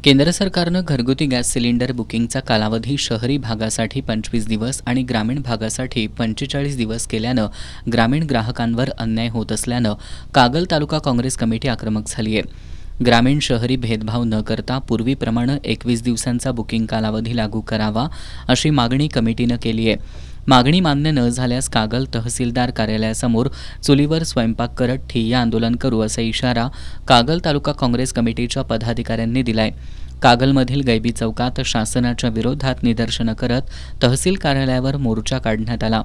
केंद्र सरकारनं घरगुती गॅस सिलेंडर बुकिंगचा कालावधी शहरी भागासाठी 25 दिवस आणि ग्रामीण भागासाठी 45 दिवस केल्यानं ग्रामीण ग्राहकांवर अन्याय होत असल्यानं कागल तालुका काँग्रेस कमिटी आक्रमक झाली आहे। ग्रामीण शहरी भेदभाव न करता पूर्वीप्रमाणे 21 दिवसांचा बुकिंग कालावधी लागू करावा अशी मागणी कमिटीनं केली आहे। मागणी मान्य न झाल्यास कागल तहसीलदार कार्यालयासमोर चुलीवर स्वयंपाक करत ठिय्या आंदोलन करू असा इशारा कागल तालुका काँग्रेस कमिटीच्या पदाधिकाऱ्यांनी दिलाय। कागलमधील गैबी चौकात शासनाच्या विरोधात निदर्शनं करत तहसील कार्यालयावर मोर्चा काढण्यात आला।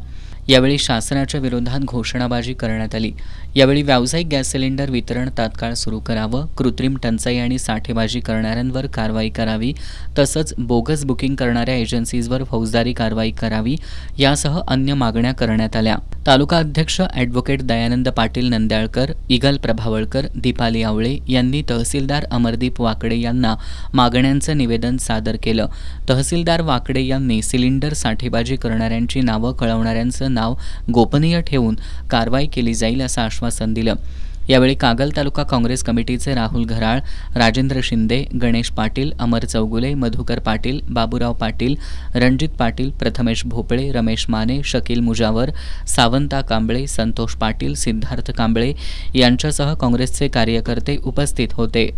यावेळी शासनाच्या विरोधात घोषणाबाजी करण्यात आली। यावेळी व्यावसायिक गॅस सिलेंडर वितरण तात्काळ सुरू करावं, कृत्रिम टंचाई आणि साठेबाजी करणाऱ्यांवर कारवाई करावी, तसंच बोगस बुकिंग करणाऱ्या एजन्सीजवर फौजदारी कारवाई करावी यासह अन्य मागण्या करण्यात आल्या। तालुका अध्यक्ष ॲडव्होकेट दयानंद पाटील नंद्याळकर, इगल प्रभावळकर, दीपाली आवळे यांनी तहसीलदार अमरदीप वाकडे यांना मागण्यांचं निवेदन सादर केलं। तहसीलदार वाकडे यांनी सिलेंडर साठेबाजी करणाऱ्यांची नावं कळवणाऱ्यांचं नाव गोपनीय ठेवून कारवाई केली जाईल असं आश्वासन दिलं। यावेळी कागल तालुका काँग्रेस कमिटीचे राहुल घराळ, राजेंद्र शिंदे, गणेश पाटील, अमर चौगुले, मधुकर पाटील, बाबूराव पाटील, रणजित पाटील, प्रथमेश भोपळे, रमेश माने, शकील मुजावर, सावंता कांबळे, संतोष पाटील, सिद्धार्थ कांबळे यांच्यासह काँग्रेसचे कार्यकर्ते उपस्थित होते।